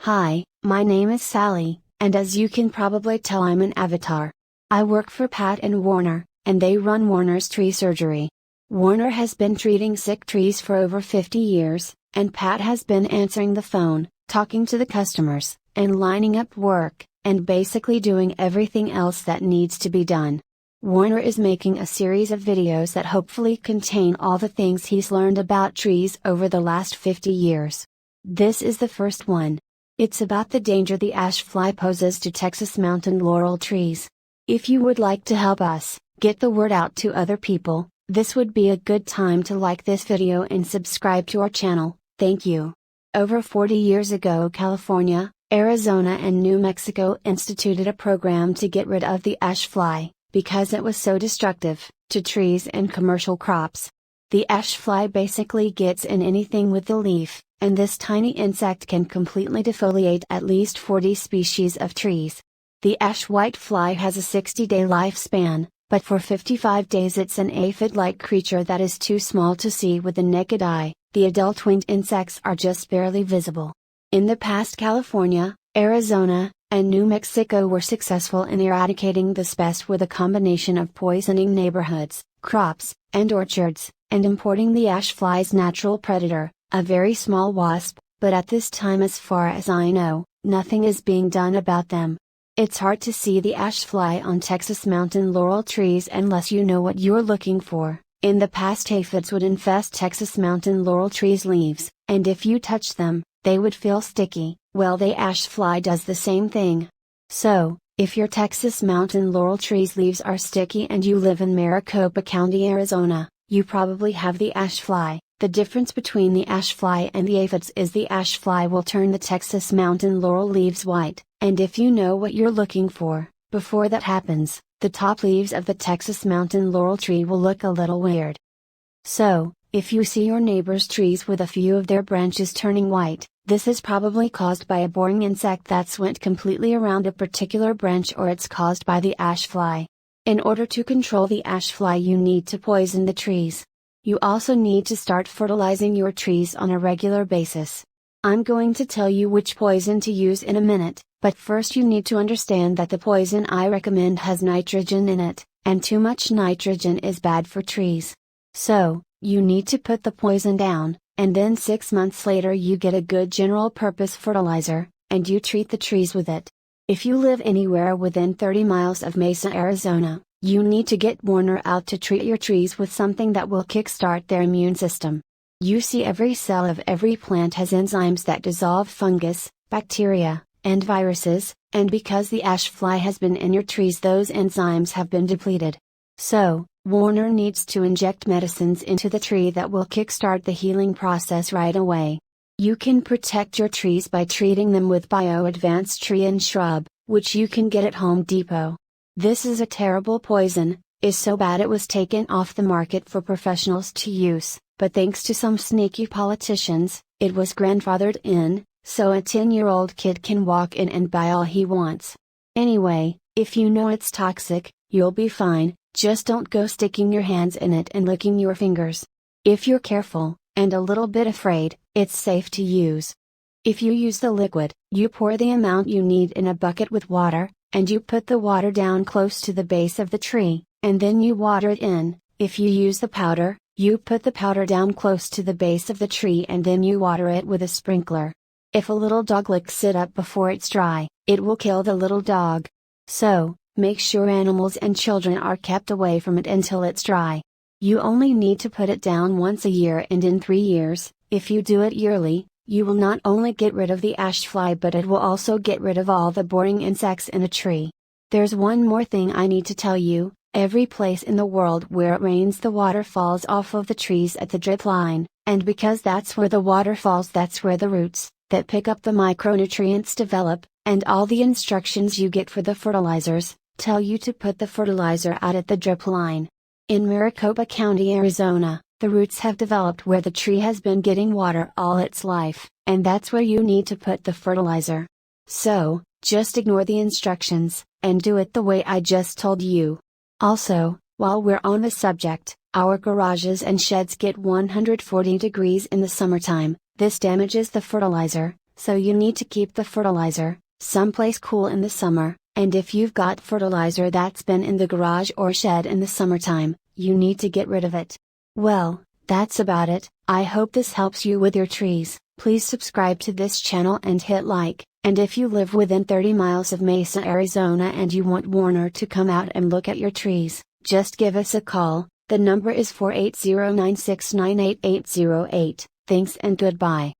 Hi, my name is Sally, and as you can probably tell, I'm an avatar. I work for Pat and Warner, and they run Warner's tree surgery. Warner has been treating sick trees for over 50 years, and Pat has been answering the phone, talking to the customers, and lining up work, and basically doing everything else that needs to be done. Warner is making a series of videos that hopefully contain all the things he's learned about trees over the last 50 years. This is the first one. It's about the danger the ash fly poses to Texas mountain laurel trees. If you would like to help us get the word out to other people, this would be a good time to like this video and subscribe to our channel. Thank you. Over 40 years ago, California, Arizona and New Mexico instituted a program to get rid of the ash fly, because it was so destructive to trees and commercial crops. The ash fly basically gets in anything with the leaf, and this tiny insect can completely defoliate at least 40 species of trees. The ash whitefly has a 60-day lifespan, but for 55 days it's an aphid-like creature that is too small to see with the naked eye. The adult winged insects are just barely visible. In the past, California, Arizona, and New Mexico were successful in eradicating this pest with a combination of poisoning neighborhoods, crops, and orchards, and importing the ash fly's natural predator, a very small wasp, but at this time, as far as I know, nothing is being done about them. It's hard to see the ash fly on Texas mountain laurel trees unless you know what you're looking for. In the past, aphids would infest Texas mountain laurel trees' leaves, and if you touch them, they would feel sticky. Well, the ash fly does the same thing. So, if your Texas mountain laurel tree's leaves are sticky and you live in Maricopa County, Arizona, you probably have the ash fly. The difference between the ash fly and the aphids is the ash fly will turn the Texas mountain laurel leaves white, and if you know what you're looking for, before that happens, the top leaves of the Texas mountain laurel tree will look a little weird. So, if you see your neighbor's trees with a few of their branches turning white, this is probably caused by a boring insect that's went completely around a particular branch, or it's caused by the ash fly. In order to control the ash fly, you need to poison the trees. You also need to start fertilizing your trees on a regular basis. I'm going to tell you which poison to use in a minute, but first you need to understand that the poison I recommend has nitrogen in it, and too much nitrogen is bad for trees. So, you need to put the poison down, and then 6 months later you get a good general purpose fertilizer, and you treat the trees with it. If you live anywhere within 30 miles of Mesa, Arizona, you need to get Warner out to treat your trees with something that will kickstart their immune system. You see, every cell of every plant has enzymes that dissolve fungus, bacteria, and viruses, and because the ash fly has been in your trees, those enzymes have been depleted. So, Warner needs to inject medicines into the tree that will kickstart the healing process right away. You can protect your trees by treating them with Bio Advanced Tree and Shrub, which you can get at Home Depot. This is a terrible poison, is so bad it was taken off the market for professionals to use, but thanks to some sneaky politicians, it was grandfathered in, so a 10-year-old kid can walk in and buy all he wants. Anyway, if you know it's toxic, you'll be fine, just don't go sticking your hands in it and licking your fingers. If you're careful, and a little bit afraid, it's safe to use. If you use the liquid, you pour the amount you need in a bucket with water, and you put the water down close to the base of the tree, and then you water it in. If you use the powder, you put the powder down close to the base of the tree and then you water it with a sprinkler. If a little dog licks it up before it's dry, it will kill the little dog. So, make sure animals and children are kept away from it until it's dry. You only need to put it down once a year, and in 3 years, if you do it yearly, you will not only get rid of the ash fly, but it will also get rid of all the boring insects in a tree. There's one more thing I need to tell you. Every place in the world where it rains, the water falls off of the trees at the drip line, and because that's where the water falls, that's where the roots, that pick up the micronutrients, develop, and all the instructions you get for the fertilizers, tell you to put the fertilizer out at the drip line. In Maricopa County, Arizona, the roots have developed where the tree has been getting water all its life, and that's where you need to put the fertilizer. So, just ignore the instructions, and do it the way I just told you. Also, while we're on the subject, our garages and sheds get 140 degrees in the summertime. This damages the fertilizer, So you need to keep the fertilizer someplace cool in the summer, and if you've got fertilizer that's been in the garage or shed in the summertime, you need to get rid of it. Well, that's about it. I hope this helps you with your trees. Please subscribe to this channel and hit like, and if you live within 30 miles of Mesa, Arizona and you want Warner to come out and look at your trees, just give us a call. The number is 480-969-8808. Thanks and goodbye.